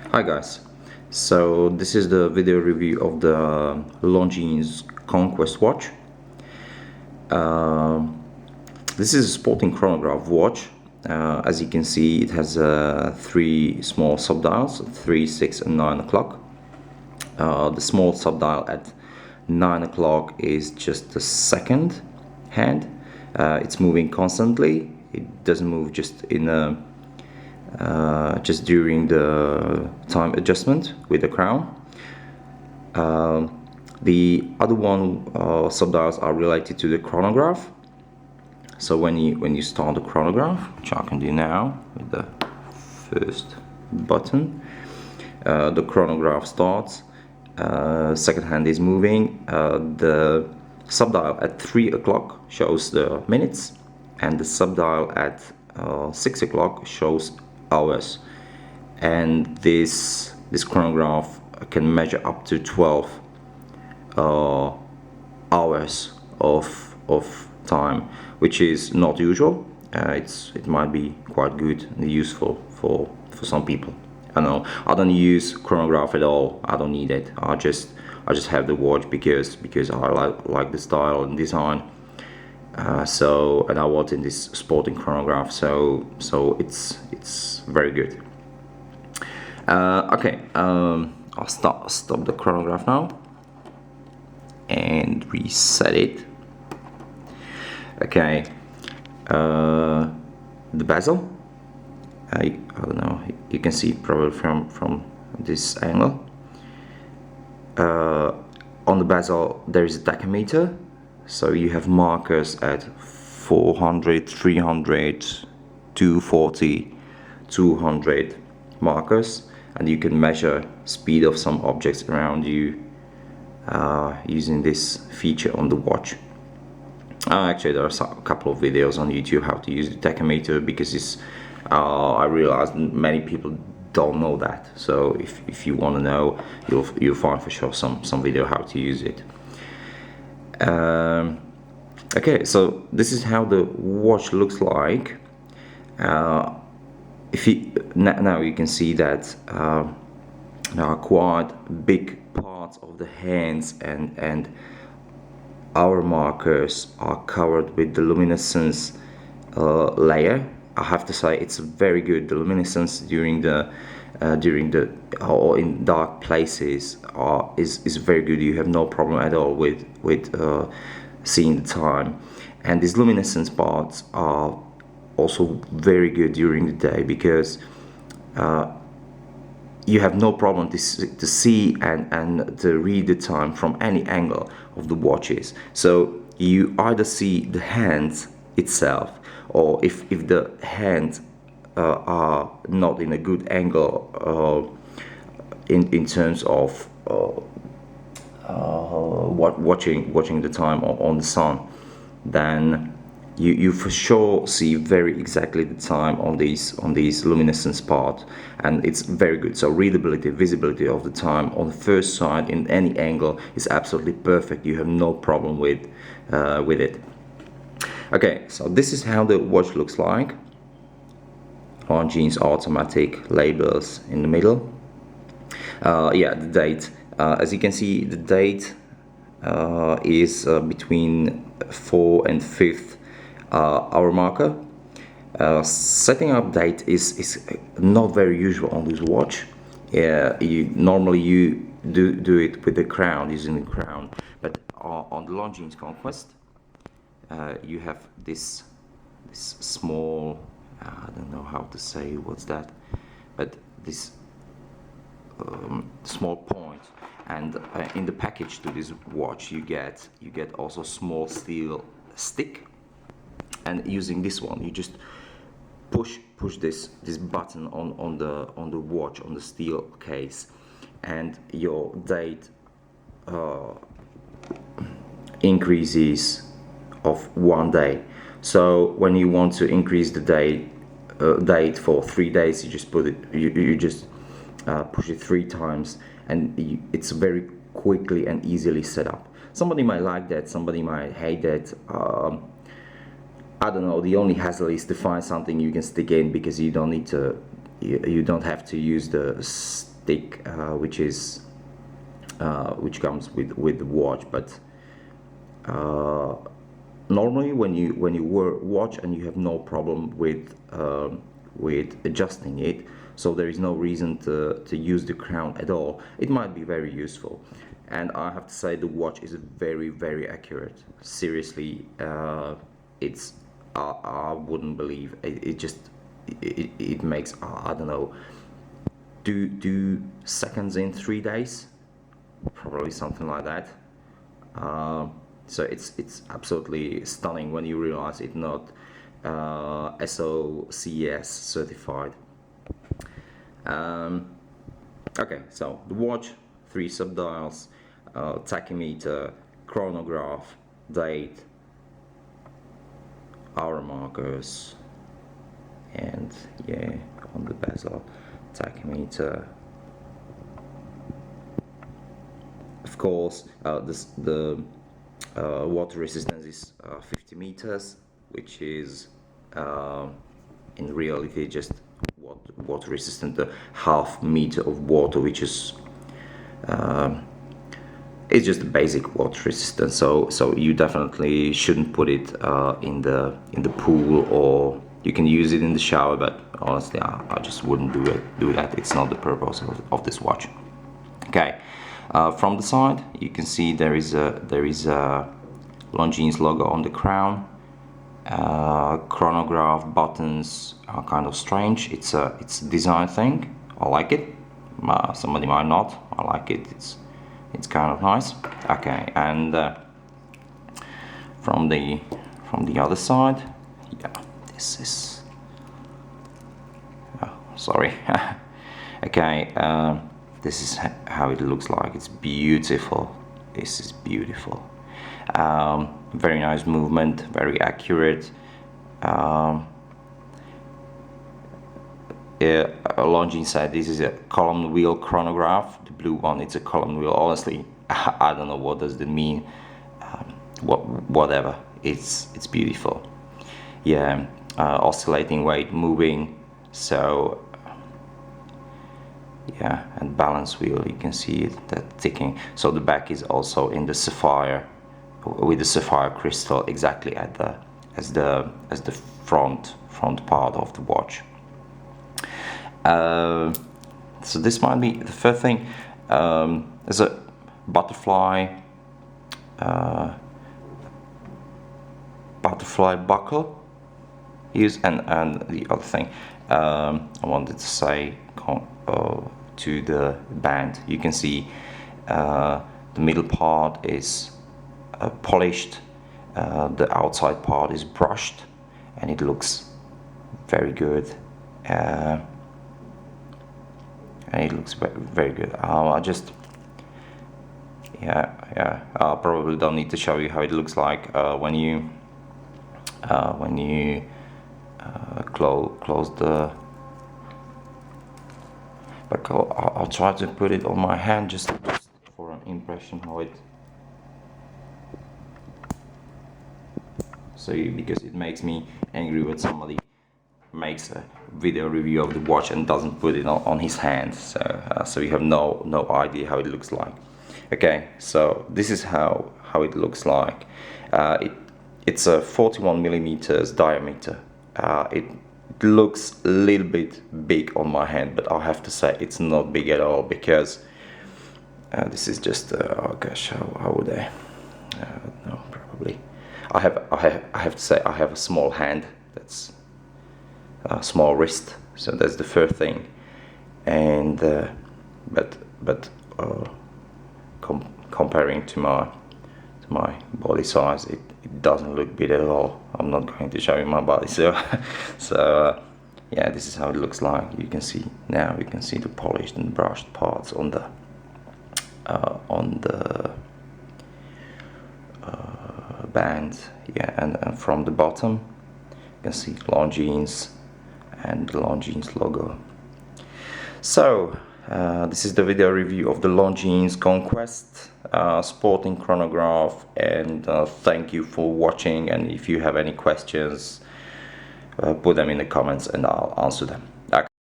Hi guys, so this is the video review of the Longines Conquest watch. Uh, this is a sporting chronograph watch. As you can see, it has three small subdials, 3, 6 and 9 o'clock. The small subdial at 9 o'clock is just the second hand. It's moving constantly. It doesn't move just in a just during the time adjustment with the crown. The other one subdials are related to the chronograph. So when you start the chronograph, which I can do now with the first button, the chronograph starts. Second hand is moving. The subdial at 3 o'clock shows the minutes, and the subdial at 6 o'clock shows hours. And this chronograph can measure up to 12 hours of time, which is not usual. It might be quite good and useful for some people. I know I don't use chronograph at all. I don't need it. I just have the watch because I like the style and design. And I want in this sporting chronograph, so it's very good. Okay, I'll stop the chronograph now and reset it. Okay, the bezel. I don't know. You can see it probably from this angle. On the bezel there is a tachometer. So you have markers at 400, 300, 240, 200 markers, and you can measure speed of some objects around you using this feature on the watch. Actually, there are a couple of videos on YouTube how to use the tachometer, because I realized many people don't know that. So if you want to know, you'll find for sure some video how to use it. Okay, so this is how the watch looks like. Now you can see that there are quite big parts of the hands, and our markers are covered with the luminescence layer. I have to say it's very good. The luminescence during the or in dark places is very good. You have no problem at all with seeing the time, and these luminescence parts are also very good during the day, because you have no problem to see and to read the time from any angle of the watches. So you either see the hands itself, or if the hands are not in a good angle in terms of watching the time on the sun, then you for sure see very exactly the time on these luminescence part, and it's very good. So readability, visibility of the time on the first side in any angle is absolutely perfect. You have no problem with it. Okay, so this is how the watch looks like. Longines automatic labels in the middle. Yeah, the date. As you can see, the date is between 4 and 5th hour marker. Setting up date is not very usual on this watch. Normally you do it with the crown, using the crown, but on the Longines Conquest you have this small, I don't know how to say what's that, but this small point, and in the package to this watch you get also small steel stick, and using this one you just push this button on the watch, on the steel case, and your date increases of 1 day. So when you want to increase the date for 3 days, you just put it, you just push it 3 times, and it's very quickly and easily set up. Somebody might like that, somebody might hate that. I don't know. The only hassle is to find something you can stick in, because you don't need to. You don't have to use the thick, which comes with the watch. But normally when you wear watch and you have no problem with adjusting it, so there is no reason to use the crown at all. It might be very useful, and I have to say the watch is very accurate. Seriously, it's I wouldn't believe it makes, I don't know, 2 seconds in 3 days, probably something like that. So it's absolutely stunning when you realize it's not SOCS certified. Okay, so the watch, 3 subdials, tachymeter, chronograph, date, hour markers, and yeah, on the bezel, tachymeter. Of course, the water resistance is 50 meters, which is in reality just water resistant, the half meter of water, which is it's just the basic water resistance. So you definitely shouldn't put it in the pool, or you can use it in the shower, but honestly I just wouldn't do that. It's not the purpose of this watch. Okay, from the side you can see there is a Longines logo on the crown. Chronograph buttons are kind of strange. It's a design thing. I like it. Somebody might not. I like it. It's kind of nice. Okay, and from the other side, yeah, this is. Oh, sorry. Okay, this is how it looks like. It's beautiful. This is beautiful. Very nice movement, very accurate. Longines said this is a column wheel chronograph. The blue one, it's a column wheel. Honestly, I don't know what does that mean. Whatever. It's beautiful. Yeah, oscillating weight, moving. So yeah, and balance wheel. You can see it that ticking. So the back is also in the sapphire, with the sapphire crystal exactly as the front part of the watch. So this might be the first thing. There's a butterfly buckle used, and the other thing I wanted to say to the band. You can see the middle part is polished, the outside part is brushed, and it looks very good. And it looks very good. I just, I probably don't need to show you how it looks like when you close the. But I'll try to put it on my hand just for an impression how it. So because it makes me angry when somebody makes a video review of the watch and doesn't put it on his hand, so you have no idea how it looks like. Okay, so this is how it looks like. It's a 41 millimeters diameter. It looks a little bit big on my hand, but I have to say it's not big at all, because this is just oh gosh, how would I? No, probably. I have to say I have a small hand. That's a small wrist, so that's the first thing. And but comparing to my body size, it doesn't look big at all. I'm not going to show you my body, so yeah, this is how it looks like. You can see the polished and brushed parts on the band. Yeah, and from the bottom you can see Longines and the Longines logo. So this is the video review of the Longines Conquest sporting chronograph, and thank you for watching. And if you have any questions, put them in the comments and I'll answer them.